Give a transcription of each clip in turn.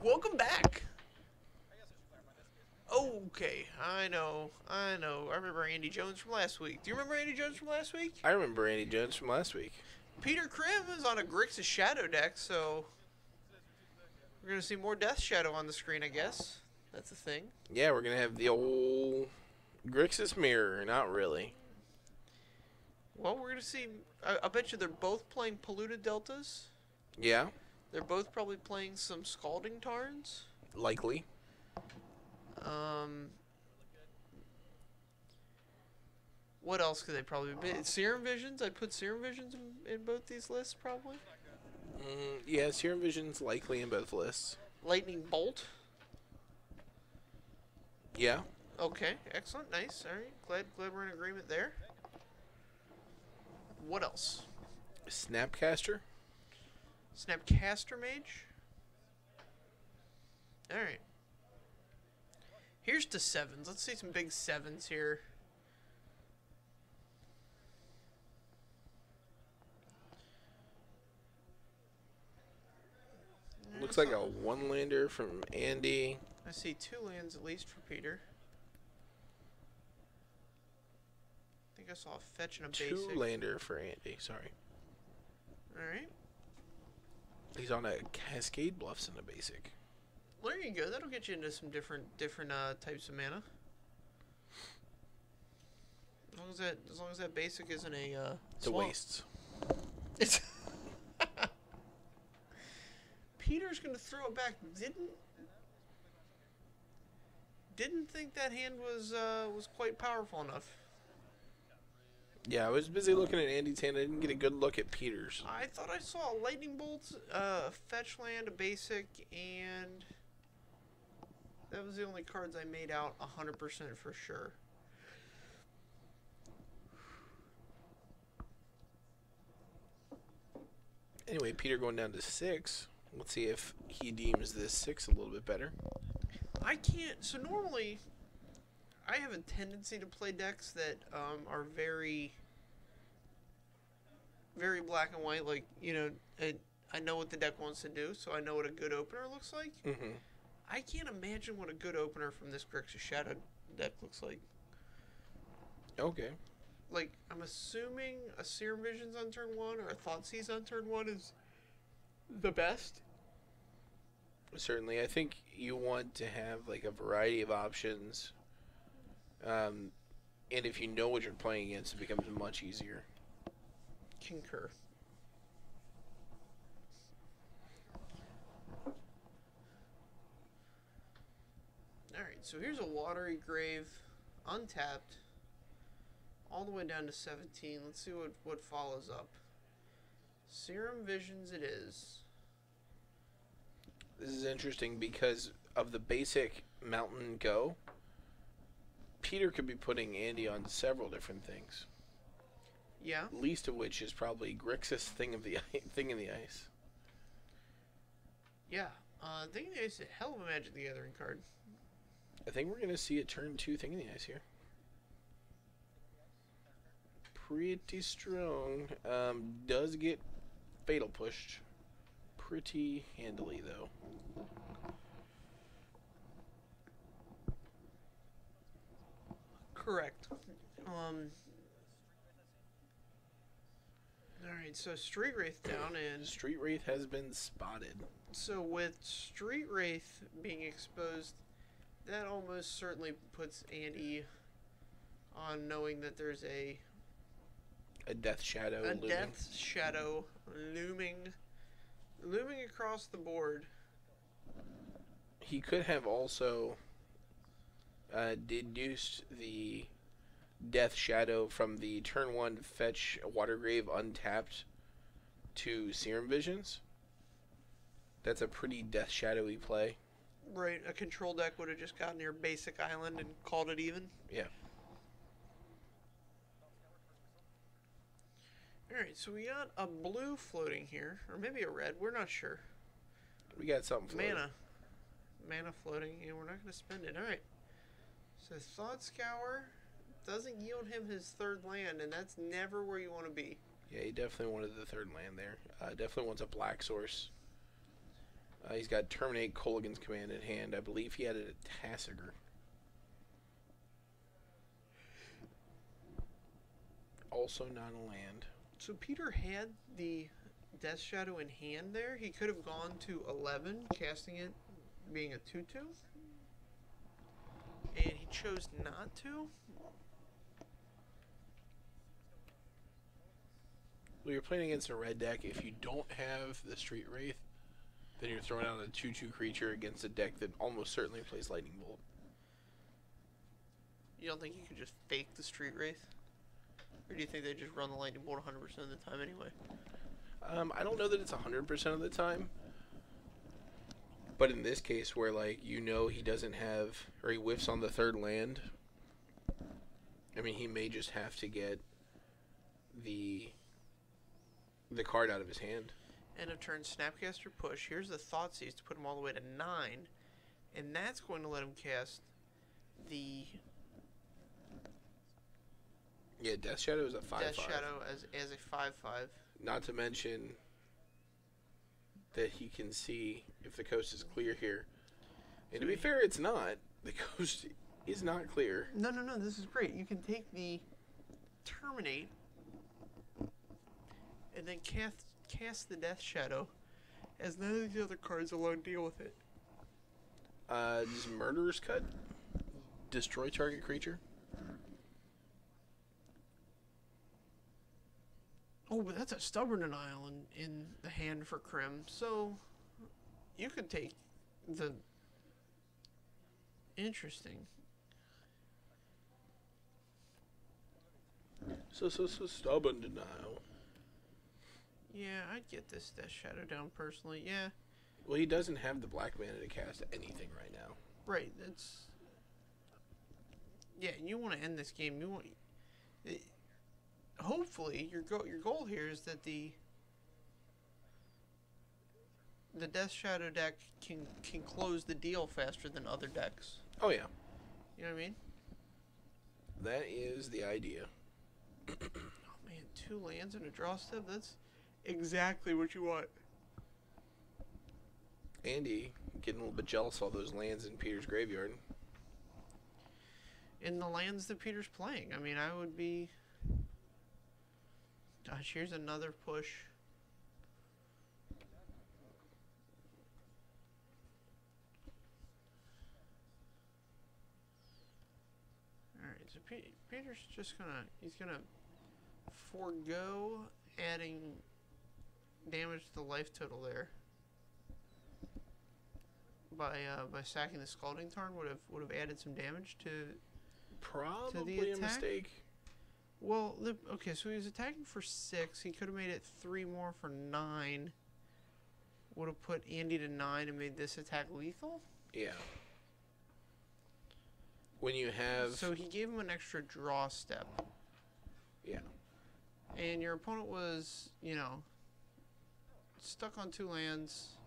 Welcome back. Okay, I know. I remember Andy Jones from last week. Do you remember Andy Jones from last week? I remember Andy Jones from last week. Peter Crim is on a Grixis Shadow deck, so we're going to see more Death Shadow on the screen, I guess. That's a thing. Yeah, we're going to have the old Grixis mirror. Not really. Well, we're going to see... I bet you they're both playing Polluted Deltas. Yeah, They're both probably playing some Scalding Tarns. likely. What else could they probably be? Serum Visions? I'd put Serum Visions in both these lists, probably. Yeah, Serum Vision's likely in both lists. Lightning Bolt. Yeah. Okay, excellent, nice. All right, glad we're in agreement there. What else? Snapcaster. Snapcaster Mage. All right. Here's to sevens. Let's see some big sevens here. Looks like a one-lander from Andy. I see 2 lands at least for Peter. I think I saw a fetch and a basic. Two-lander for Andy, sorry. Alright. He's on a Cascade Bluffs and a basic. Well, there you go. That'll get you into some different types of mana. As long as that basic isn't a It's a waste. It's Peter's gonna throw it back. Didn't think that hand was quite powerful enough. Yeah, I was busy looking at Andy's hand. I didn't get a good look at Peter's. I thought I saw a lightning bolt, a fetch land, a basic, and that was the only cards I made out 100% for sure. Anyway, Peter going down to 6. Let's see if he deems this 6 a little bit better. I can't. So normally, I have a tendency to play decks that are very, very black and white. Like, you know, I know what the deck wants to do, so I know what a good opener looks like. Mm-hmm. I can't imagine what a good opener from this Grixis Shadow deck looks like. Okay. Like, I'm assuming a Serum Visions on turn 1 or a Thoughtseize on turn 1 is the best. Certainly. I think you want to have like a variety of options. And if you know what you're playing against, it becomes much easier. Concur. Alright, so here's a Watery Grave, untapped, all the way down to 17. Let's see what follows up. Serum Visions it is. This is interesting because of the basic Mountain Go. Peter could be putting Andy on several different things. Yeah. Least of which is probably Grixis Thing in the Ice. Yeah. Thing in the Ice is a hell of a Magic the Gathering card. I think we're going to see a turn 2 Thing in the Ice here. Pretty strong. Does get Fatal pushed pretty handily, though. Correct. Alright, so Street Wraith down, and Street Wraith has been spotted. so with Street Wraith being exposed, that almost certainly puts Andy on knowing that there's a Death Shadow looming. Death Shadow looming across the board. He could have also deduced the Death Shadow from the turn 1 fetch Watergrave untapped to Serum Visions. That's a pretty Death Shadowy play. Right, a control deck would have just gotten your basic island and called it even. Yeah. Alright, so we got a blue floating here, or maybe a red, we're not sure. We got something floating. Mana floating, and we're not going to spend it. Alright. So Thought Scour doesn't yield him his 3rd land, and that's never where you want to be. Yeah, he definitely wanted the 3rd land there. Definitely wants a black source. He's got Terminate Colligan's Command in hand. I believe he added a Tassiger. Also not a land. So Peter had the Death Shadow in hand there. He could have gone to 11, casting it being a 2-2. And he chose not to. Well, you're playing against a red deck. If you don't have the Street Wraith, then you're throwing out a 2-2 creature against a deck that almost certainly plays Lightning Bolt. You don't think you could just fake the Street Wraith? Or do you think they just run the Lightning Bolt 100% of the time anyway? I don't know that it's 100% of the time. But in this case where, like, you know he doesn't have, or he whiffs on the third land, I mean, he may just have to get the card out of his hand. End of turn, Snapcaster Push. Here's the Thoughtseize to put him all the way to 9. And that's going to let him cast the... Yeah, Death Shadow is a 5/5. Death Shadow as a 5/5. Not to mention that he can see if the coast is clear here. And to be fair, it's not. The coast is not clear. No, this is great. You can take the Terminate and then cast the Death Shadow, as none of the other cards alone deal with it. Does Murderer's Cut destroy target creature? Oh, but that's a Stubborn Denial in the hand for Crim, so you could take the... Interesting. So Stubborn Denial. Yeah, I'd get this Death Shadow down personally, yeah. Well, he doesn't have the black mana to cast anything right now. Right, that's... Yeah, and you want to end this game, you want... Hopefully, your goal here is that the Death Shadow deck can close the deal faster than other decks. Oh, yeah. You know what I mean? That is the idea. Oh, man, 2 lands and a draw step? That's exactly what you want. Andy getting a little bit jealous of all those lands in Peter's graveyard. In the lands that Peter's playing. I mean, I would be... Gosh, here's another push. Alright, so Peter's just he's gonna forego adding damage to the life total there. By sacking the Scalding Tarn would have added some damage to Probably a mistake. Well, okay, so he was attacking for 6. He could have made it 3 more for 9. Would have put Andy to 9 and made this attack lethal? Yeah. When you have... So he gave him an extra draw step. Yeah. And your opponent was, you know, stuck on 2 lands.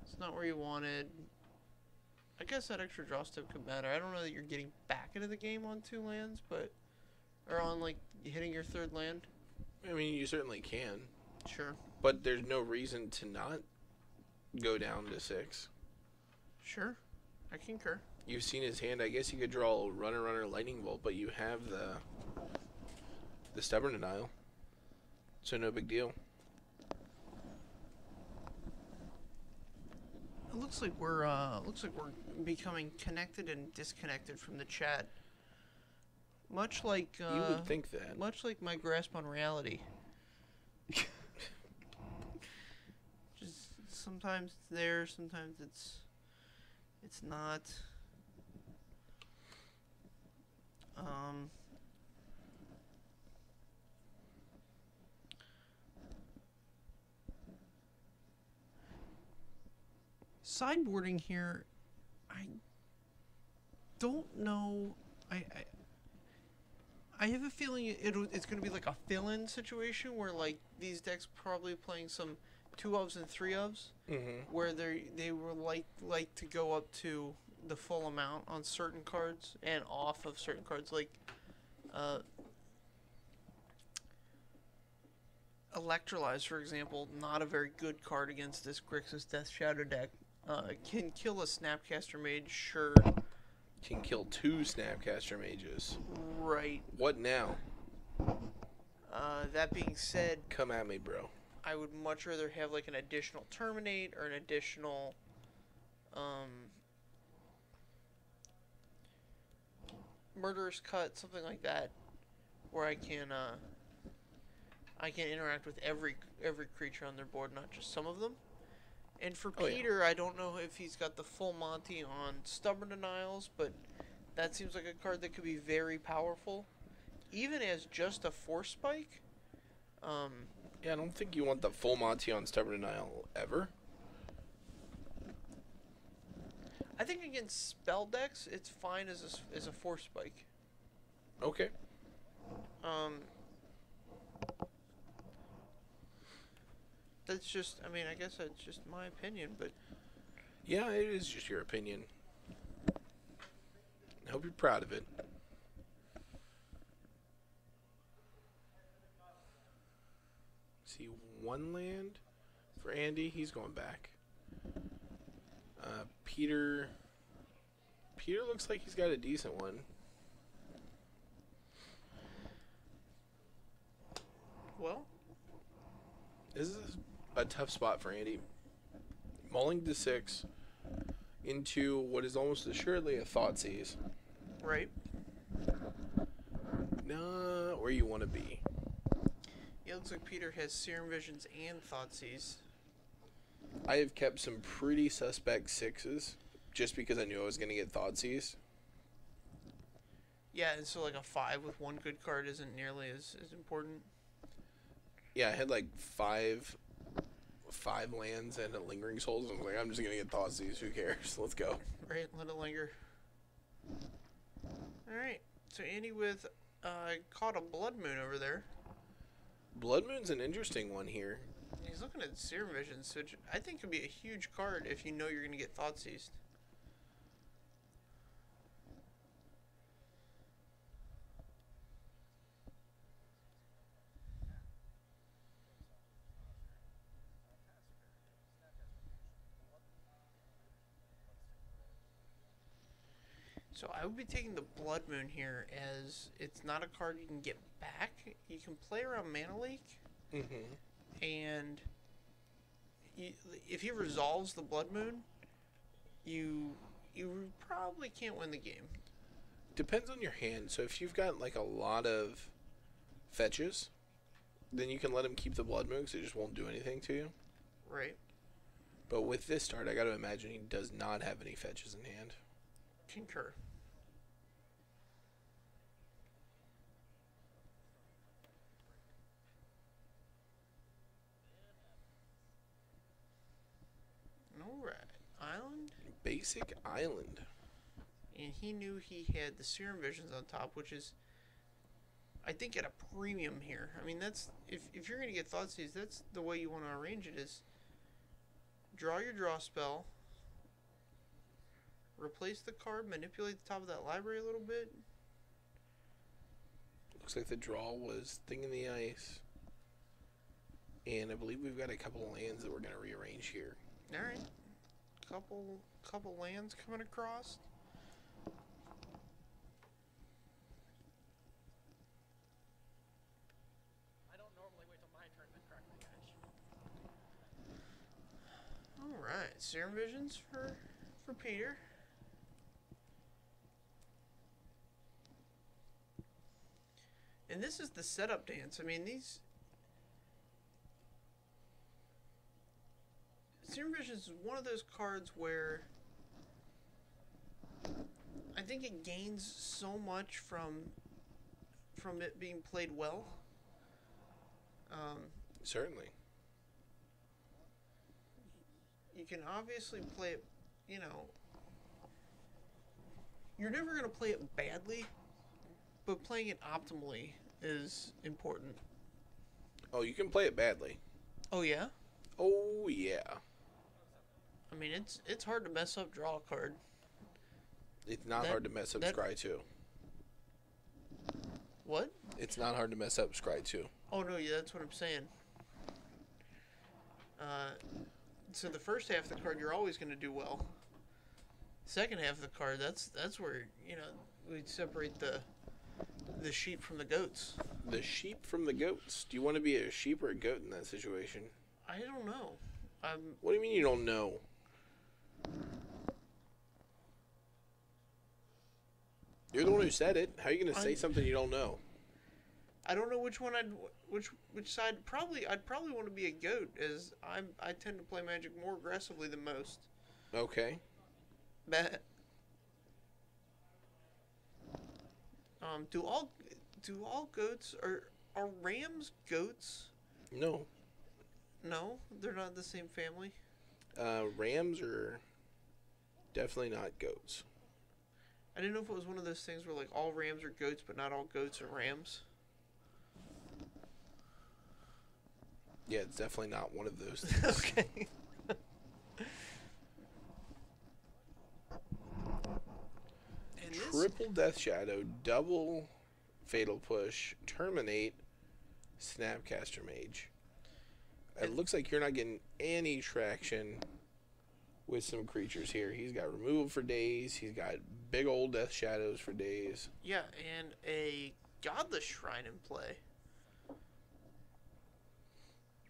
It's not where you wanted. I guess that extra draw step could matter. I don't know that you're getting back into the game on 2 lands, but... Or on, like, hitting your 3rd land? I mean, you certainly can. Sure. But there's no reason to not go down to 6. Sure. I concur. You've seen his hand. I guess you could draw a runner, lightning bolt, but you have the Stubborn Denial. So no big deal. It looks like we're becoming connected and disconnected from the chat. Much like you would think that. Much like my grasp on reality. Just sometimes it's there, sometimes it's not. Sideboarding here, I don't know. I have a feeling it's going to be like a fill-in situation where, like, these decks probably playing some 2-ofs and 3-ofs, where they were like to go up to the full amount on certain cards and off of certain cards. Like, Electrolyze, for example, not a very good card against this Grixis Death Shadow deck. Can kill a Snapcaster Mage, sure. Can kill 2 Snapcaster Mages. Right. What now? That being said, come at me, bro. I would much rather have like an additional Terminate or an additional Murderous Cut, something like that, where I can interact with every creature on their board, not just some of them. And for Peter, I don't know if he's got the full Monty on Stubborn Denials, but that seems like a card that could be very powerful, even as just a Force Spike. Yeah, I don't think you want the full Monty on Stubborn Denial ever. I think against spell decks, it's fine as a Force Spike. Okay. That's just, I mean, I guess that's just my opinion, but... Yeah, it is just your opinion. I hope you're proud of it. See, 1 land for Andy. He's going back. Peter looks like he's got a decent one. Well, this is a tough spot for Andy. Mulling to 6 into what is almost assuredly a Thoughtseize. Right. Not where you want to be. Yeah, it looks like Peter has Serum Visions and Thoughtseize. I have kept some pretty suspect 6s just because I knew I was going to get Thoughtseize. Yeah, and so like a 5 with 1 good card isn't nearly as important. Yeah, I had like five lands and a Lingering Souls. I was like, I'm just going to get Thoughtseize. Who cares? Let's go. Right, let it linger. Alright, so Andy with caught a Blood Moon over there. Blood Moon's an interesting one here. He's looking at Serum Visions, which I think could be a huge card if you know you're going to get Thoughtseized. So I would be taking the Blood Moon here, as it's not a card you can get back. You can play around Mana Leak, and if he resolves the Blood Moon, you probably can't win the game. Depends on your hand. So if you've got like a lot of fetches, then you can let him keep the Blood Moon because it just won't do anything to you. Right. But with this start, I got to imagine he does not have any fetches in hand. Concur. Alright. Island? Basic Island. And he knew he had the Serum Visions on top, which is, I think, at a premium here. I mean, that's, if you're going to get Thoughtseize, that's the way you want to arrange it, is draw your draw spell, replace the card, manipulate the top of that library a little bit. Looks like the draw was Thing in the Ice. And I believe we've got a couple of lands that we're going to rearrange here. Alright. Couple lands coming across. I don't normally wait till my turn to crack my edge. Alright, Serum Visions for Peter. And this is the setup dance. I mean, these Serum Visions is one of those cards where I think it gains so much from it being played well. Certainly. You can obviously play it, you know, you're never going to play it badly, but playing it optimally is important. Oh, you can play it badly. Oh, yeah? Oh, yeah. I mean, it's hard to mess up draw a card. It's not hard to mess up Scry 2. What? It's not hard to mess up Scry 2. Oh, no, yeah, that's what I'm saying. So the first half of the card, you're always going to do well. Second half of the card, that's where, you know, we'd separate the sheep from the goats. The sheep from the goats. Do you want to be a sheep or a goat in that situation? I don't know. What do you mean you don't know? You're the one who said it. How are you going to say something you don't know? I don't know which one which side. I'd probably want to be a goat, as I tend to play Magic more aggressively than most. Okay. But do all goats are rams goats? No. No, they're not the same family. Rams are definitely not goats. I didn't know if it was one of those things where like all rams are goats, but not all goats are rams. Yeah, it's definitely not one of those things. Okay. Triple Death Shadow, double Fatal Push, Terminate, Snapcaster Mage. It looks like you're not getting any traction with some creatures here. He's got removal for days. He's got big old Death Shadows for days. Yeah, and a Godless Shrine in play.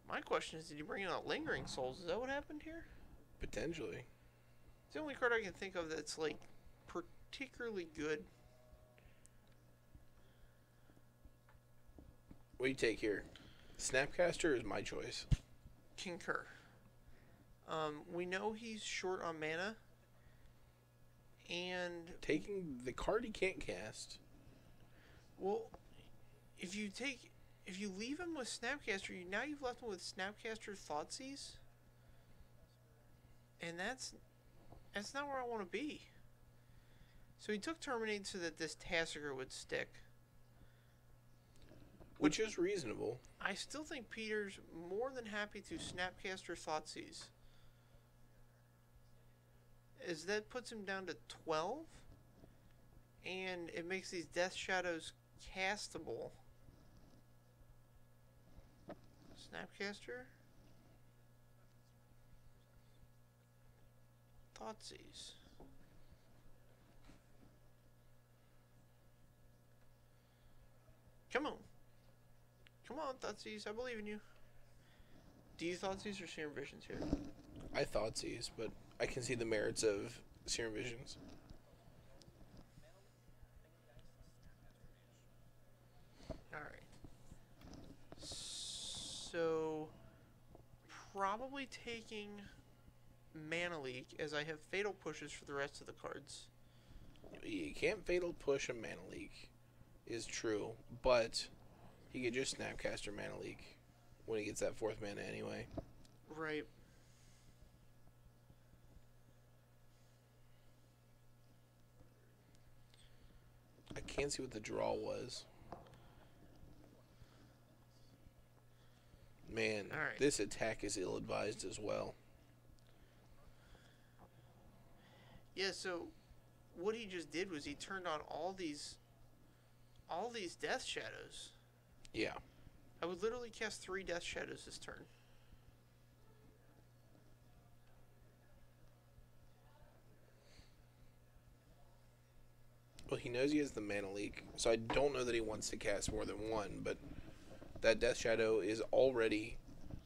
My question is, did you bring out Lingering Souls? Is that what happened here? Potentially. It's the only card I can think of that's like particularly good. What do you take here? Snapcaster is my choice. Concur. We know he's short on mana. And taking the card he can't cast. Well, if you leave him with Snapcaster, now you've left him with Snapcaster Thoughtseize. And that's not where I want to be. So he took Terminate so that this Tassiger would stick. Which is reasonable. I still think Peter's more than happy to Snapcaster Thoughtseize. As that puts him down to 12. And it makes these Death Shadows castable. Snapcaster. Thoughtseize. Come on. Come on, Thoughtseize. I believe in you. Do you Thoughtseize or Serum Visions here? I Thoughtseize, but I can see the merits of Serum Visions. Alright. So, probably taking Mana Leak, as I have Fatal Pushes for the rest of the cards. You can't Fatal Push a Mana Leak, is true, but he could just Snapcaster Mana Leak when he gets that 4th mana anyway. Right. I can't see what the draw was. Man, This attack is ill-advised as well. Yeah, so what he just did was he turned on all these Death Shadows. Yeah. I would literally cast 3 Death Shadows this turn. Well, he knows he has the Mana Leak, so I don't know that he wants to cast more than one, but that Death Shadow is already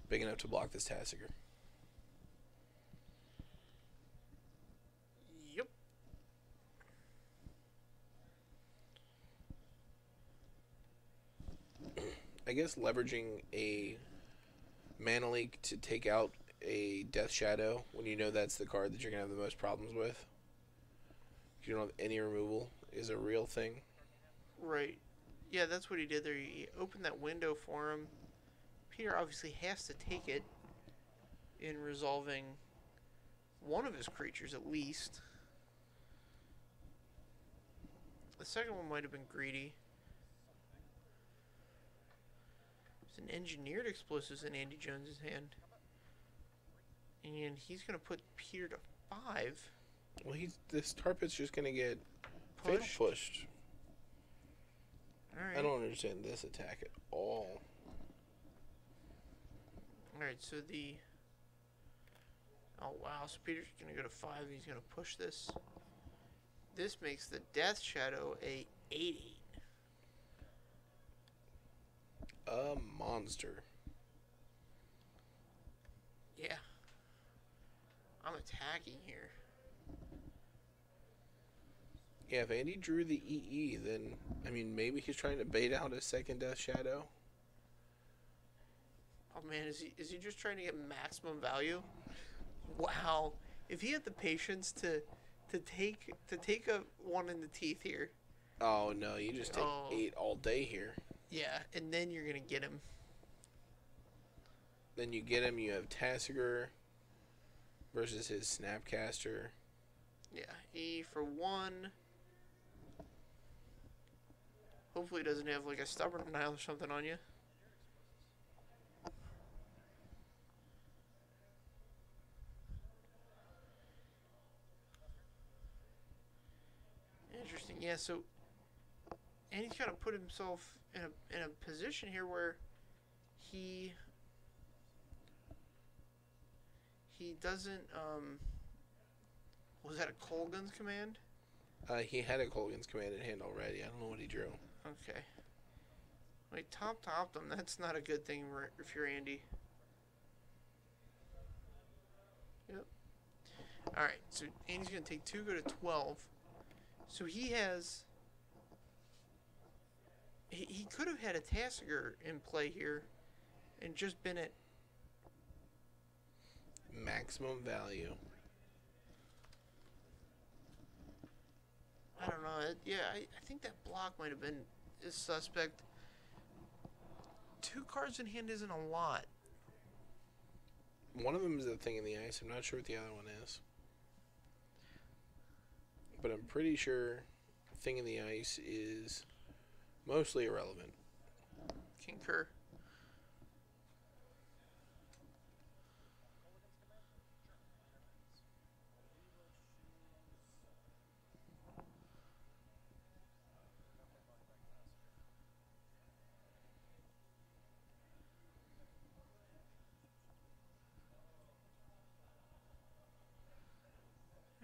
big enough to block this Tassiger. Yep. I guess leveraging a Mana Leak to take out a Death Shadow when you know that's the card that you're going to have the most problems with. If you don't have any removal is a real thing. Right. Yeah, that's what he did there. He opened that window for him. Peter obviously has to take it in resolving one of his creatures at least. The second one might have been greedy. There's an Engineered Explosives in Andy Jones's hand. And he's going to put Peter to 5. Well, this Tar Pit's just going to get pushed. Alright. I don't understand this attack at all. Alright, so the Oh wow, so Peter's gonna go to 5. He's gonna push this. This makes the Death Shadow a 8-8. A monster. Yeah. I'm attacking here. Yeah, if Andy drew the EE, then, I mean, maybe he's trying to bait out a second Death Shadow. Oh man, is he just trying to get maximum value? Wow. If he had the patience to take a 1 in the teeth here. Oh no, you just take 8 all day here. Yeah, and then you're gonna get him. Then you get him, you have Tassiger versus his Snapcaster. Yeah, E for 1. Hopefully he doesn't have like a Stubborn Denial or something on you. Interesting. Yeah, so and he's kind of put himself in a position here where he doesn't was that a Colgan's command? He had a Colgan's command in hand already. I don't know what he drew. Okay. Wait, topped them. That's not a good thing if you're Andy. Yep. Alright, so Andy's going to take 2, go to 12. So he has... He could have had a Tassiger in play here and just been at... Maximum value. I don't know. Yeah, I think that block might have been his suspect. 2 cards in hand isn't a lot. One of them is a Thing in the Ice. I'm not sure what the other one is. But I'm pretty sure Thing in the Ice is mostly irrelevant. Concur.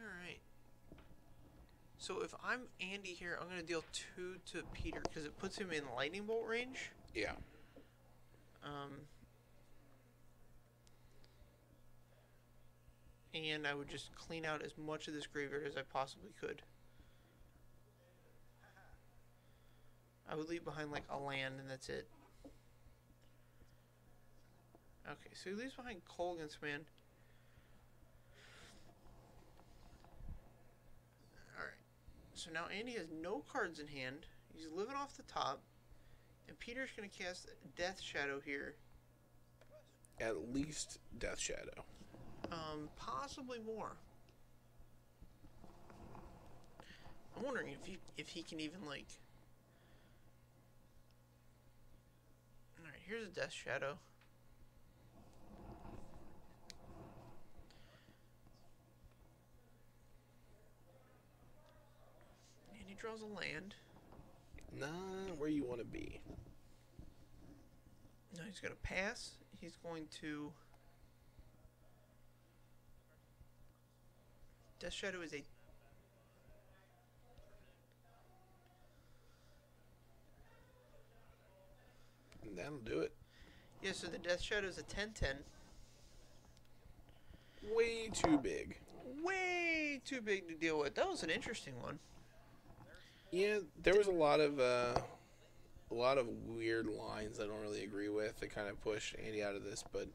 Alright. So if I'm Andy here, I'm going to deal 2 to Peter because it puts him in lightning bolt range. Yeah. And I would just clean out as much of this graveyard as I possibly could. I would leave behind like a land and that's it. Okay, so he leaves behind Colgan's command. Alright. So now Andy has no cards in hand. He's living off the top. And Peter's going to cast Death Shadow here. At least Death Shadow. Possibly more. I'm wondering if he can even like... Alright, here's a Death Shadow. And he draws a land. Not where you want to be. No, he's going to pass. He's going to... Death Shadow is a... And that'll do it. Yeah, so the Death Shadow is a 10-10. Way too big. Way too big to deal with. That was an interesting one. Yeah, there was a lot of weird lines I don't really agree with that kind of push Andy out of this, but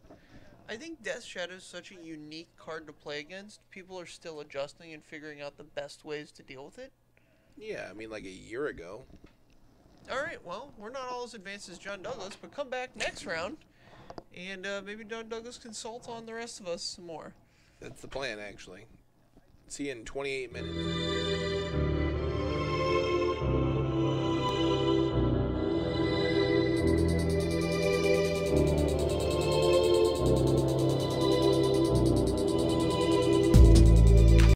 I think Death Shadow is such a unique card to play against. People are still adjusting and figuring out the best ways to deal with it. yeah, I mean, like a year ago. Alright, well, we're not all as advanced as John Douglas, but come back next round, and maybe John Douglas consult on the rest of us some more. That's the plan, actually. See you in 28 minutes.